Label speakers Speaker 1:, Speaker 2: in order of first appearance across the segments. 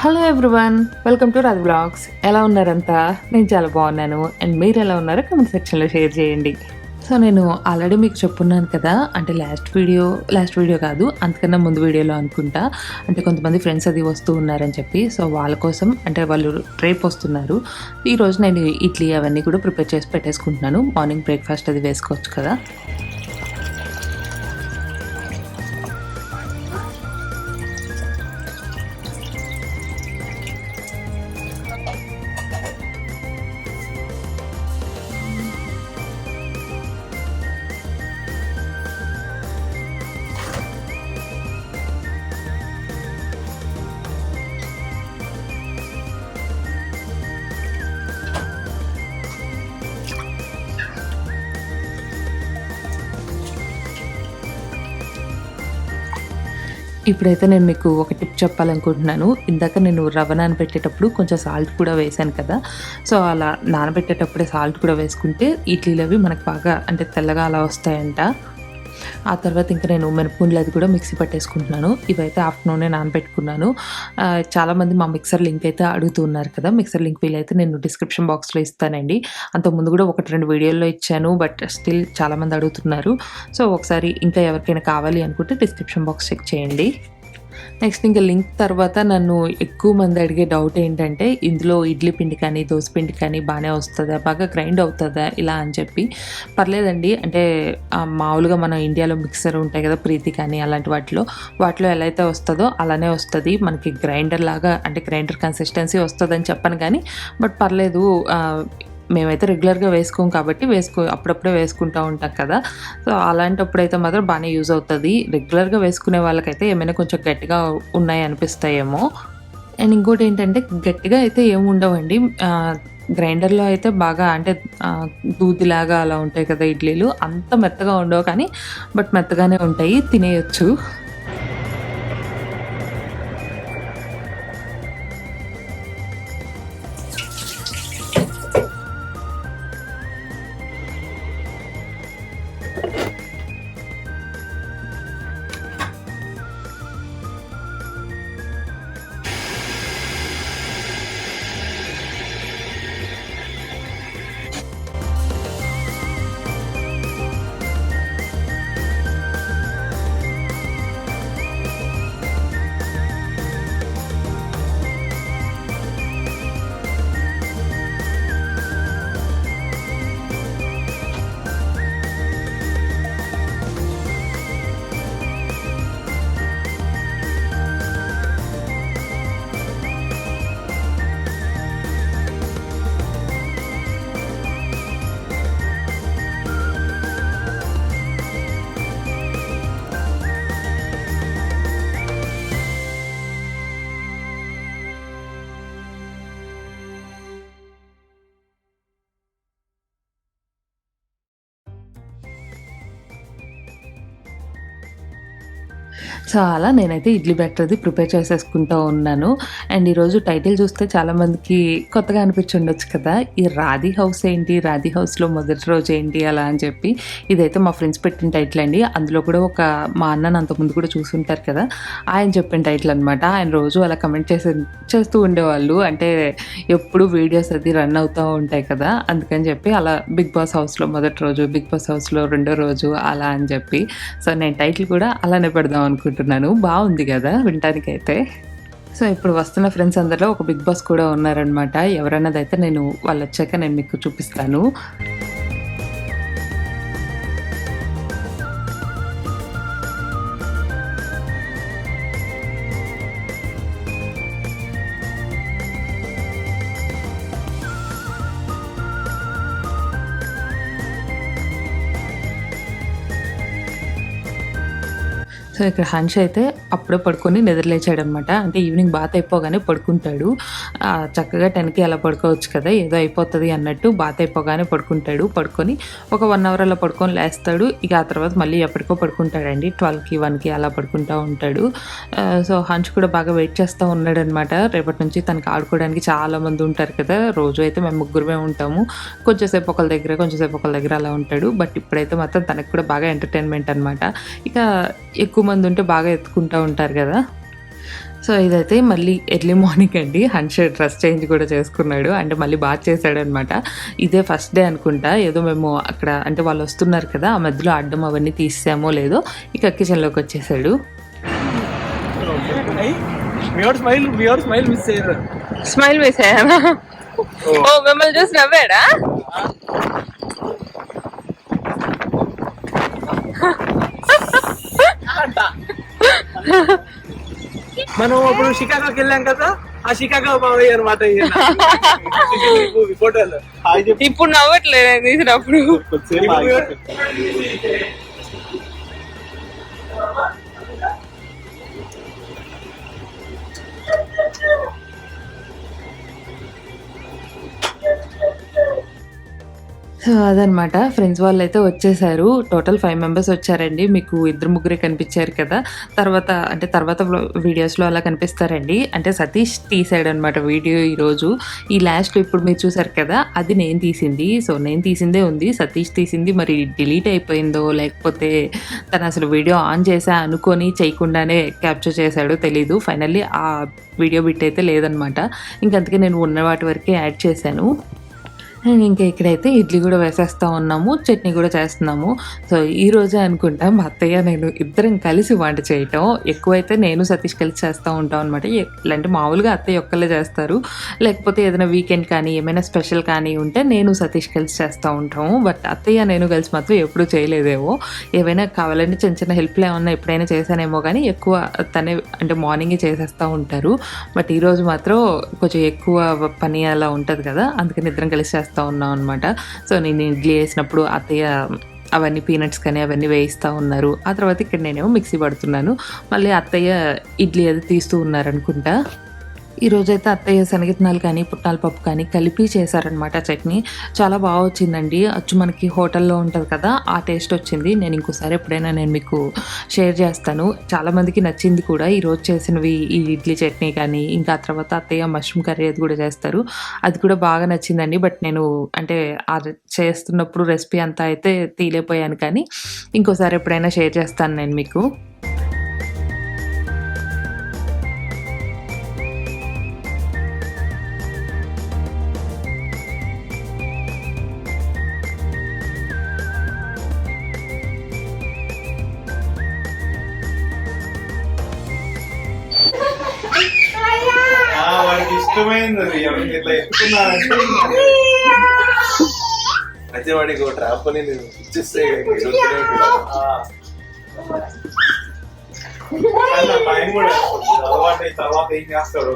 Speaker 1: Hello everyone, welcome to రాది blogs. ఎలా ఉన్నారంతా? నేను చాలా బాగున్నాను. అండ్ మీరు ఎలా ఉన్నారో కామెంట్ సెక్షన్లో షేర్ చేయండి. సో నేను ఆల్రెడీ మీకు చెప్పున్నాను కదా, అంటే లాస్ట్ వీడియో కాదు, అంతకన్నా ముందు వీడియోలో అనుకుంటా. అంటే కొంతమంది ఫ్రెండ్స్ అది వస్తూ ఉన్నారని చెప్పి, సో వాళ్ళ కోసం అంటే వాళ్ళు రేపు వస్తున్నారు. ఈరోజు నేను ఇడ్లీ అవన్నీ కూడా ప్రిపేర్ చేసి పెట్టేసుకుంటున్నాను. మార్నింగ్ బ్రేక్ఫాస్ట్ అది వేసుకోవచ్చు కదా. ఇప్పుడైతే నేను మీకు ఒక టిప్ చెప్పాలనుకుంటున్నాను. ఇందాక నేను రవ్వ నానబెట్టేటప్పుడు కొంచెం సాల్ట్ కూడా వేశాను కదా. సో అలా నానబెట్టేటప్పుడే సాల్ట్ కూడా వేసుకుంటే ఇడ్లీలవి మనకు బాగా అంటే తెల్లగా అలా వస్తాయంట. ఆ తర్వాత ఇంకా నేను మినపగుండ్లు అది కూడా మిక్సీ పట్టేసుకుంటున్నాను. ఇవైతే ఆఫ్టర్నూనే నానబెట్టుకున్నాను. చాలామంది మా మిక్సర్ లింక్ అయితే అడుగుతూ ఉన్నారు కదా. మిక్సర్ లింక్ వీలైతే నేను డిస్క్రిప్షన్ బాక్స్లో ఇస్తానండి. అంతకుముందు కూడా 1-2 వీడియోల్లో ఇచ్చాను. బట్ స్టిల్ చాలామంది అడుగుతున్నారు. సో ఒకసారి ఇంకా ఎవరికైనా కావాలి అనుకుంటే డిస్క్రిప్షన్ బాక్స్ చెక్ చేయండి. నెక్స్ట్ ఇంకా లింక్ తర్వాత నన్ను ఎక్కువ మంది అడిగే డౌట్ ఏంటంటే, ఇందులో ఇడ్లీ పిండి కానీ దోస పిండి కానీ బాగానే వస్తుందా, బాగా గ్రైండ్ అవుతుందా ఇలా అని చెప్పి. పర్లేదండి, అంటే మామూలుగా మన ఇండియాలో మిక్సర్ ఉంటాయి కదా, ప్రీతి కానీ అలాంటి వాటిలో ఎలా అయితే వస్తుందో అలానే వస్తుంది. మనకి గ్రైండర్ లాగా అంటే గ్రైండర్ కన్సిస్టెన్సీ వస్తుందని చెప్పను కానీ, బట్ పర్లేదు. మేమైతే రెగ్యులర్గా వేసుకోం కాబట్టి అప్పుడప్పుడే వేసుకుంటూ ఉంటాం కదా. సో అలాంటప్పుడైతే మాత్రం బాగానే యూజ్ అవుతుంది. రెగ్యులర్గా వేసుకునే వాళ్ళకైతే ఏమైనా కొంచెం గట్టిగా ఉన్నాయి అనిపిస్తాయేమో. అండ్ ఇంకోటి ఏంటంటే, గట్టిగా అయితే ఏమి ఉండవండి. గ్రైండర్లో అయితే బాగా అంటే దూదిలాగా అలా ఉంటాయి కదా ఇడ్లీలు, అంత మెత్తగా ఉండవు కానీ బట్ మెత్తగానే ఉంటాయి, తినేయచ్చు. సో అలా నేనైతే ఇడ్లీ బ్యాటర్‌ది ప్రిపేర్ చేసేసుకుంటూ ఉన్నాను. అండ్ ఈరోజు టైటిల్ చూస్తే చాలామందికి కొత్తగా అనిపించుండొచ్చు కదా. ఈ రాధి హౌస్ ఏంటి? రాధి హౌస్‌లో మొదటి రోజు ఏంటి? అలా అని చెప్పి. ఇదైతే మా ఫ్రెండ్స్ పెట్టిన టైటిల్ అండి. అందులో కూడా మా అన్నని అంతకుముందు కూడా చూసుంటారు కదా. ఆయన చెప్పిన టైటిల్ అనమాట. ఆయన రోజు అలా కమెంట్ చేస్తూ ఉండేవాళ్ళు. అంటే ఎప్పుడు వీడియోస్ అది రన్ అవుతూ ఉంటాయి కదా. అందుకని చెప్పి అలా బిగ్ బాస్ హౌస్‌లో మొదటి రోజు, బిగ్ బాస్ హౌస్‌లో రెండో రోజు అలా అని చెప్పి. సో నేను టైటిల్ కూడా అలానే పెడదాం అనుకుంటున్నాను. బాగుంది కదా వినటానికైతే. సో ఇప్పుడు వస్తున్న ఫ్రెండ్స్ అందరిలో ఒక బిగ్ బాస్ కూడా ఉన్నారనమాట. ఎవరన్నదైతే వాళ్ళు వచ్చాక నేను మీకు చూపిస్తాను. సో ఇక్కడ హన్ష్ అయితే అప్పుడే పడుకొని నిద్రలేచాడనమాట. అంటే ఈవినింగ్ బాత్ అయిపోగానే పడుకుంటాడు. చక్కగా 10కి అలా పడుకోవచ్చు కదా, ఏదో అయిపోతుంది అన్నట్టు బాత్ అయిపోగానే పడుకుంటాడు. పడుకొని ఒక 1 అవర్ అలా పడుకొని లేస్తాడు. ఇక ఆ తర్వాత మళ్ళీ ఎప్పటికో పడుకుంటాడండి. 12కి 1కి అలా పడుకుంటూ ఉంటాడు. సో హన్ష్ కూడా బాగా వెయిట్ చేస్తూ ఉన్నాడనమాట. రేపటి నుంచి తనకి ఆడుకోవడానికి చాలామంది ఉంటారు కదా. రోజు అయితే మేము ముగ్గురమే ఉంటాము. కొంచెంసేపు ఒకళ్ళ దగ్గర అలా ఉంటాడు. బట్ ఇప్పుడైతే మాత్రం తనకు కూడా బాగా ఎంటర్టైన్మెంట్ అనమాట. ఇక ఎక్కువ మంది ఉంటే బాగా ఎత్తుకుంటూ ఉంటారు కదా. సో ఇదైతే మళ్ళీ ఎర్లీ మార్నింగ్ అండి. హన్ష డ్రెస్ చేంజ్ కూడా చేసుకున్నాడు. అంటే మళ్ళీ బాగా చేశాడనమాట. ఇదే ఫస్ట్ డే అనుకుంటా. ఏదో మేము అక్కడ అంటే వాళ్ళు వస్తున్నారు కదా, ఆ మధ్యలో అడ్డం అవన్నీ తీసామో లేదో ఇక కిచెన్లోకి వచ్చేసాడు. Smile miss అయ్యానా? ఓ మిమ్మల్ని చూసి నవ్వాడా?
Speaker 2: మనం ఇప్పుడు షికాగోకి వెళ్ళాం కదా, ఆ షికాగో అనమాట ఫోటోలు.
Speaker 1: ఇప్పుడు నవ్వట్లేదు తీసినప్పుడు. సో అదనమాట. ఫ్రెండ్స్ వాళ్ళైతే వచ్చేసారు. టోటల్ 5 మెంబర్స్ వచ్చారండి. మీకు 2-3 కనిపించారు కదా, తర్వాత వీడియోస్లో అలా కనిపిస్తారండి. అంటే సతీష్ తీసాడనమాట వీడియో ఈరోజు. ఈ లాస్ట్లో ఇప్పుడు మీరు చూసారు కదా, అది నేను తీసింది. సో నేను తీసిందే ఉంది, సతీష్ తీసింది మరి డిలీట్ అయిపోయిందో లేకపోతే తను అసలు వీడియో ఆన్ చేసా అనుకొని చేయకుండానే క్యాప్చర్ చేశాడో తెలీదు. ఫైనల్లీ ఆ వీడియో బిట్ అయితే లేదనమాట. ఇంకంతకే నేను ఉన్న వాటి వరకే యాడ్ చేశాను. ఇంకా ఇక్కడైతే ఇడ్లీ కూడా వేసేస్తూ ఉన్నాము, చట్నీ కూడా చేస్తున్నాము. సో ఈరోజే అనుకుంటా మా అత్తయ్య నేను ఇద్దరం కలిసి వంట చేయటం. ఎక్కువైతే నేను సతీష్ కలిసి చేస్తూ ఉంటాం అనమాట. ఇలాంటి మామూలుగా అత్తయ్య ఒక్కళ్ళే చేస్తారు, లేకపోతే ఏదైనా వీకెండ్ కానీ ఏమైనా స్పెషల్ కానీ ఉంటే నేను సతీష్ కలిసి చేస్తూ ఉంటాము. బట్ అత్తయ్య నేను కలిసి మాత్రం ఎప్పుడూ చేయలేదేమో. ఏవైనా కావాలంటే చిన్న చిన్న హెల్ప్లు ఏమన్నా ఎప్పుడైనా చేశానేమో కానీ ఎక్కువ తనే అంటే మార్నింగే చేసేస్తూ ఉంటారు. బట్ ఈరోజు మాత్రం కొంచెం ఎక్కువ పని అలా ఉంటుంది కదా, అందుకని ఇద్దరం కలిసి చేస్తాం ఉన్నాం అనమాట. సో నేను ఇడ్లీ వేసినప్పుడు అత్తయ్య అవన్నీ పీనట్స్ కానీ అవన్నీ వేయిస్తూ ఉన్నారు. ఆ తర్వాత ఇక్కడ నేనేమో మిక్సీ పడుతున్నాను. మళ్ళీ అత్తయ్య ఇడ్లీ అది తీస్తూ ఉన్నారనుకుంటా. ఈరోజైతే అత్తయ్య శనగిత్తనాలు కానీ పుట్నాల పప్పు కానీ కలిపి చేశారనమాట చట్నీ. చాలా బాగా వచ్చిందండి. అచ్చు మనకి హోటల్లో ఉంటుంది కదా, ఆ టేస్ట్ వచ్చింది. నేను ఇంకోసారి ఎప్పుడైనా నేను మీకు షేర్ చేస్తాను. చాలామందికి నచ్చింది కూడా ఈరోజు చేసినవి, ఈ ఇడ్లీ చట్నీ కానీ. ఇంకా తర్వాత అత్తయ్య మష్రూమ్ కర్రీ అది కూడా చేస్తారు, అది కూడా బాగా నచ్చిందండి. బట్ నేను అంటే అది చేస్తున్నప్పుడు రెసిపీ అంతా అయితే తీయలేకపోయాను, కానీ ఇంకోసారి ఎప్పుడైనా షేర్ చేస్తాను నేను మీకు.
Speaker 2: వాడికి ఇష్టమైంది అది. ఇట్లా ఎత్తుకున్నానంటే అయితే వాడికి ఒక ట్రాప్ అని నేను ఇచ్చేస్తే భయం కూడా అలవాటు అయిన తర్వాత ఏం చేస్తాడు.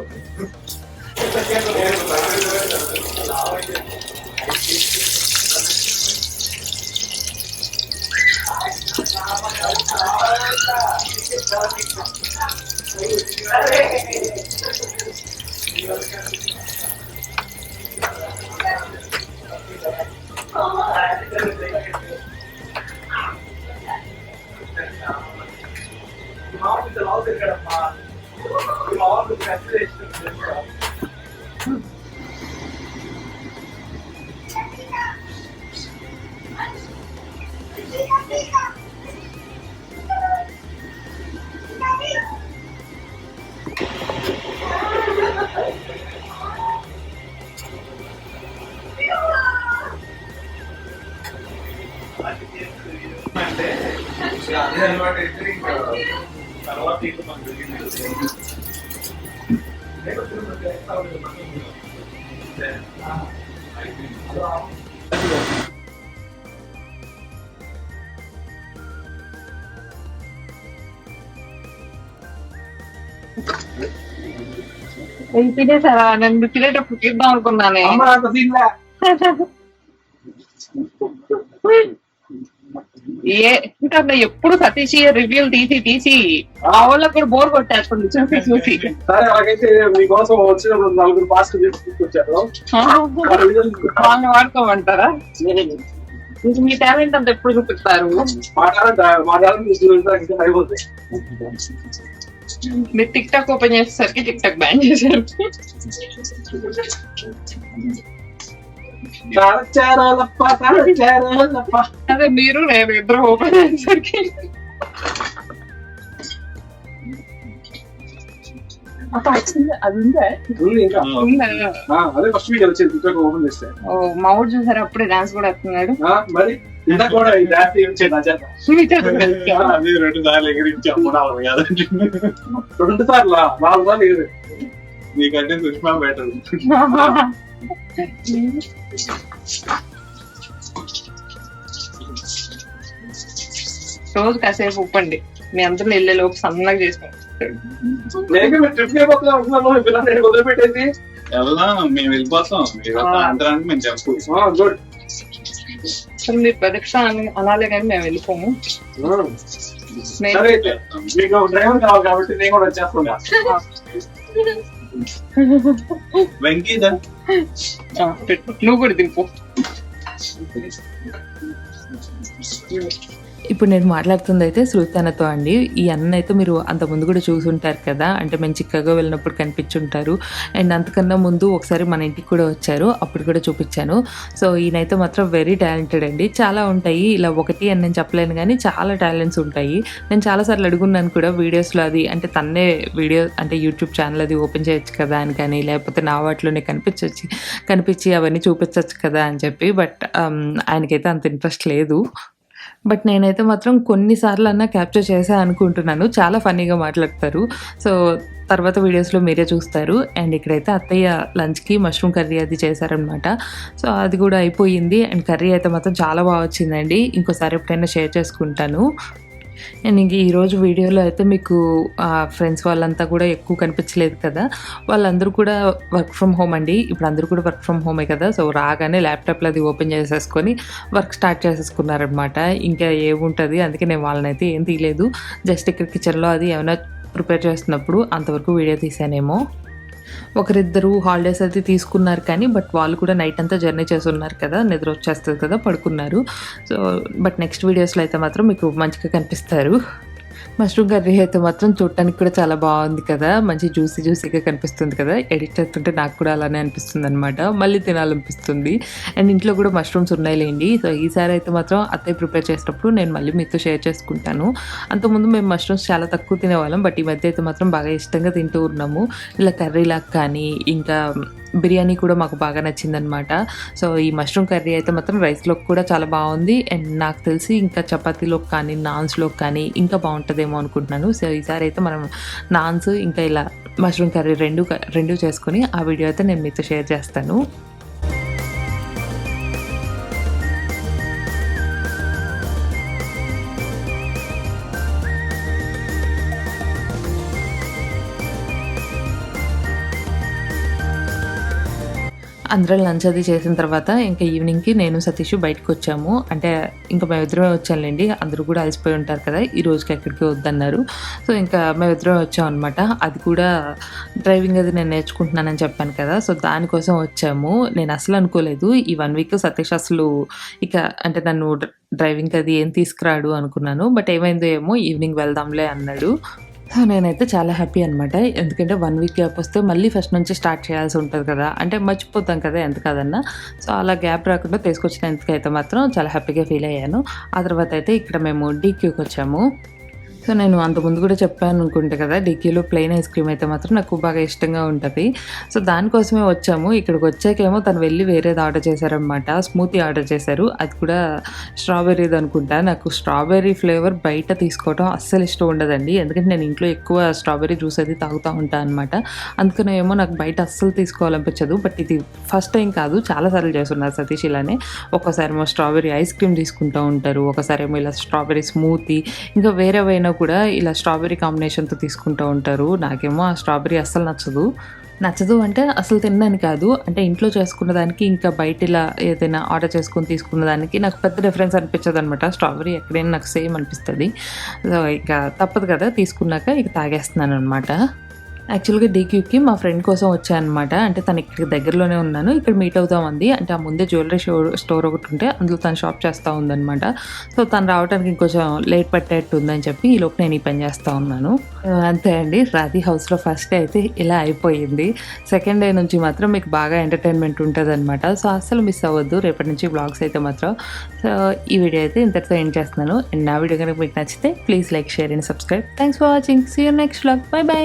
Speaker 2: అదే అలవాటు అయితే ఇంకా తర్వాత ఇంకా మనకు
Speaker 1: తినేసారా? నేను తినేటప్పుడు తిద్దాం అనుకున్నానే. ఇంకా ఎప్పుడు సతీష్ రివ్యూలు తీసి ఆ వాళ్ళకి కూడా బోర్ కొట్టేస్తుంది చూసి.
Speaker 2: సరే అలాగైతే మీకోసం వచ్చినప్పుడు 4 పాస్ట్ తీసుకొచ్చారు,
Speaker 1: వాళ్ళని వాడుకోమంటారా? మీ టాలెంట్ అంతా ఎప్పుడు చూపిస్తారు? మీరు టిక్ టాక్ ఓపెన్ చేసేసరికి టిక్ టాక్ బ్యాన్ చేశారు. అదే మీరు నేను ఇద్దరు ఓపెన్ చేసేసరికి అది ఉందా
Speaker 2: ఉంది ఇంకా
Speaker 1: ఉందా
Speaker 2: అదే ఫస్ట్ వీక్ వచ్చింది టిక్టాక్ ఓపెన్ చేస్తే
Speaker 1: ఓ మా ఊరు చూసారు అప్పుడే డాన్స్ కూడా వస్తున్నాడు
Speaker 2: మరి ఇంత కూడా ఈ డాన్స్ వచ్చేది నా చేత అది 2 సార్లు ఎగిరించి అమ్మడాలి కదా 2 సార్లు 4 సార్లు ఎగిరి నీకంటే సుష్మా బెటర్
Speaker 1: రోజు కాసేపు ఉప్పండి మీ అందరూ వెళ్ళే లోపు సన్నగా చేసుకోండి
Speaker 2: వదిలిపెట్టేసి
Speaker 3: మేము వెళ్ళిపోతాం సాయంత్రానికి మేము చెప్పు
Speaker 2: గుడ్
Speaker 1: మీరు ప్రదక్షిణ అనాలే కానీ మేము వెళ్ళిపోము
Speaker 2: సరే అయితే మీకు డ్రైవర్ కావాలి కాబట్టి నేను కూడా వచ్చేస్తున్నా
Speaker 3: వెంకీదా
Speaker 1: నువ్వు కూడా దింపు ఇప్పుడు నేను మాట్లాడుతుంది అయితే శృతనతో అండి. ఈ అన్న అయితే మీరు అంత ముందు కూడా చూసుంటారు కదా, అంటే మేము చిక్కగా వెళ్ళినప్పుడు కనిపించుంటారు. అండ్ అంతకన్నా ముందు ఒకసారి మన ఇంటికి కూడా వచ్చారు, అప్పుడు కూడా చూపించాను. సో ఈయనైతే మాత్రం వెరీ టాలెంటెడ్ అండి. చాలా ఉంటాయి ఇలా ఒకటి అని నేను చెప్పలేను కానీ చాలా టాలెంట్స్ ఉంటాయి. నేను చాలాసార్లు అడుగున్నాను కూడా వీడియోస్లో, అది అంటే తన్నే వీడియో అంటే యూట్యూబ్ ఛానల్ అది ఓపెన్ చేయొచ్చు కదా అని, కానీ లేకపోతే నా వాటిలోనే కనిపించి అవన్నీ చూపించవచ్చు కదా అని చెప్పి. బట్ ఆయనకైతే అంత ఇంట్రెస్ట్ లేదు. బట్ నేనైతే మాత్రం కొన్నిసార్లు క్యాప్చర్ చేసా అనుకుంటున్నాను. చాలా ఫన్నీగా మాట్లాడతారు. సో తర్వాత వీడియోస్లో మీరే చూస్తారు. అండ్ ఇక్కడైతే అత్తయ్య లంచ్కి మష్రూమ్ కర్రీ అది చేశారనమాట. సో అది కూడా అయిపోయింది. అండ్ కర్రీ అయితే మాత్రం చాలా బాగా వచ్చిందండి. ఇంకోసారి ఎప్పుడైనా షేర్ చేసుకుంటాను. అండ్ ఇంక ఈరోజు వీడియోలో అయితే మీకు ఫ్రెండ్స్ వాళ్ళంతా కూడా ఎక్కువ కనిపించలేదు కదా, వాళ్ళందరూ కూడా వర్క్ ఫ్రమ్ హోమ్ అండి. ఇప్పుడు అందరూ కూడా వర్క్ ఫ్రమ్ హోమే కదా. సో రాగానే ల్యాప్టాప్లో అది ఓపెన్ చేసేసుకొని వర్క్ స్టార్ట్ చేసేసుకున్నారనమాట. ఇంకా ఏముంటుంది, అందుకే నేను వాళ్ళనైతే ఏం తీయలేదు. జస్ట్ ఇక్కడ కిచెన్లో అది ఏమైనా ప్రిపేర్ చేస్తున్నప్పుడు అంతవరకు వీడియో తీసానేమో. ఒకరిద్దరు హాలిడేస్ అయితే తీసుకున్నారు కానీ, బట్ వాళ్ళు కూడా నైట్ అంతా జర్నీ చేస్తున్నారు కదా, నిద్ర వచ్చేస్తుంది కదా, పడుకున్నారు. సో బట్ నెక్స్ట్ వీడియోస్లో అయితే మాత్రం మీకు మంచిగా కనిపిస్తారు. మష్రూమ్ కర్రీ అయితే మాత్రం చూడటానికి కూడా చాలా బాగుంది కదా, మంచి జ్యూసీగా కనిపిస్తుంది కదా. ఎడిట్ చేస్తుంటే నాకు కూడా అలానే అనిపిస్తుంది అనమాట, మళ్ళీ తినాలనిపిస్తుంది. అండ్ ఇంట్లో కూడా మష్రూమ్స్ ఉన్నాయిలేండి. సో ఈసారి అయితే మాత్రం అత్తయ్య ప్రిపేర్ చేసేటప్పుడు నేను మళ్ళీ మీతో షేర్ చేసుకుంటాను. అంతకుముందు మేము మష్రూమ్స్ చాలా తక్కువ తినేవాళ్ళం, బట్ ఈ మధ్య అయితే మాత్రం బాగా ఇష్టంగా తింటూ ఉన్నాము. ఇలా కర్రీలాగా కానీ, ఇంకా బిర్యానీ కూడా మాకు బాగా నచ్చిందనమాట. సో ఈ మష్రూమ్ కర్రీ అయితే మాత్రం రైస్లోకి కూడా చాలా బాగుంది. అండ్ నాకు తెలిసి ఇంకా చపాతీలోకి కానీ, నాన్స్లోకి కానీ ఇంకా బాగుంటుందేమో అనుకుంటున్నాను. సో ఈసారి అయితే మనం నాన్స్ ఇంకా ఇలా మష్రూమ్ కర్రీ రెండు చేసుకొని ఆ వీడియో అయితే నేను మీతో షేర్ చేస్తాను. అందరం లంచ్ అది చేసిన తర్వాత ఇంకా ఈవినింగ్కి నేను సతీష్ బయటకు వచ్చాము. అంటే ఇంకా మేమిద్దరమే వచ్చానులేండి, అందరూ కూడా అలసిపోయి ఉంటారు కదా, ఈ రోజుకి ఎక్కడికి వద్దన్నారు. సో ఇంకా మేమిద్దరమే వచ్చాం అనమాట. అది కూడా డ్రైవింగ్ అది నేను నేర్చుకుంటున్నానని చెప్పాను కదా, సో దానికోసం వచ్చాము. నేను అసలు అనుకోలేదు ఈ 1 వీక్ సతీష్ అసలు ఇక అంటే నన్ను డ్రైవింగ్ అది ఏం తీసుకురాడు అనుకున్నాను. బట్ ఏమైందో ఏమో, ఈవినింగ్ వెళ్దాంలే అన్నాడు. సో నేనైతే చాలా హ్యాపీ అనమాట. ఎందుకంటే 1 వీక్ గ్యాప్ వస్తే మళ్ళీ ఫస్ట్ నుంచి స్టార్ట్ చేయాల్సి ఉంటుంది కదా, అంటే మర్చిపోతాం కదా ఎంత కాదన్నా. సో అలా గ్యాప్ రాకుండా తీసుకొచ్చినందుకైతే మాత్రం చాలా హ్యాపీగా ఫీల్ అయ్యాను. ఆ తర్వాత అయితే ఇక్కడ మేము డీక్యూకి వచ్చాము. సో నేను అంతకుముందు కూడా చెప్పాను అనుకుంటే కదా, డిక్కీలో ప్లెయిన్ ఐస్ క్రీమ్ అయితే మాత్రం నాకు బాగా ఇష్టంగా ఉంటుంది. సో దానికోసమే వచ్చాము. ఇక్కడికి వచ్చాకేమో తను వెళ్ళి వేరేది ఆర్డర్ చేశారనమాట, స్మూతీ ఆర్డర్ చేశారు. అది కూడా స్ట్రాబెర్రీది అనుకుంటా. నాకు స్ట్రాబెర్రీ ఫ్లేవర్ బయట తీసుకోవడం అస్సలు ఇష్టం ఉండదండి, ఎందుకంటే నేను ఇంట్లో ఎక్కువ స్ట్రాబెర్రీ జ్యూస్ అది తాగుతూ ఉంటాను అనమాట. అందుకనే ఏమో నాకు బయట అస్సలు తీసుకోవాలనిపించదు. బట్ ఇది ఫస్ట్ టైం కాదు, చాలాసార్లు చేస్తున్నారు సతీష్ ఇలానే. ఒకసారి ఏమో స్ట్రాబెర్రీ ఐస్ క్రీమ్ తీసుకుంటూ ఉంటారు, ఒకసారి ఏమో ఇలా స్ట్రాబెర్రీ స్మూతీ, ఇంకా వేరేవైనా కూడా ఇలా స్ట్రాబెర్రీ కాంబినేషన్తో తీసుకుంటూ ఉంటారు. నాకేమో ఆ స్ట్రాబెర్రీ అస్సలు నచ్చదు అంటే అసలు తినడానికి కాదు, అంటే ఇంట్లో చేసుకున్న దానికి ఇంకా బయట ఇలా ఏదైనా ఆర్డర్ చేసుకొని తీసుకున్న దానికి నాకు పెద్ద డిఫరెన్స్ అనిపించదు అనమాట. స్ట్రాబెర్రీ ఎక్కడైనా నాకు సేమ్ అనిపిస్తుంది. సో ఇక తప్పదు కదా, తీసుకున్నాక ఇక తాగేస్తున్నాను అనమాట. యాక్చువల్గా డీక్యూకి మా ఫ్రెండ్ కోసం వచ్చాయన్నమాట. అంటే తను ఇక్కడ దగ్గరలోనే ఉన్నాను, ఇక్కడ మీట్ అవుతామంది. అంటే ఆ ముందే జ్యువెలరీ స్టోర్ ఒకటి ఉంటే అందులో తను షాప్ చేస్తూ ఉందన్నమాట. సో తను రావడానికి ఇంకొంచెం లేట్ పట్టేట్టు ఉందని చెప్పి ఈలోపు నేను ఈ పని చేస్తూ ఉన్నాను. అంతే అండి, రాధి హౌస్లో ఫస్ట్ డే అయితే ఇలా అయిపోయింది. సెకండ్ డే నుంచి మాత్రం మీకు బాగా ఎంటర్టైన్మెంట్ ఉంటుంది అనమాట. సో అస్సలు మిస్ అవ్వద్దు రేపటి నుంచి బ్లాగ్స్ అయితే మాత్రం. సో ఈ వీడియో అయితే ఇంతటితో ఎండ్ చేస్తున్నాను. అండ్ నా వీడియో కనుక మీకు నచ్చితే please like, share and subscribe. Thanks for watching. See you next vlog. Bye by.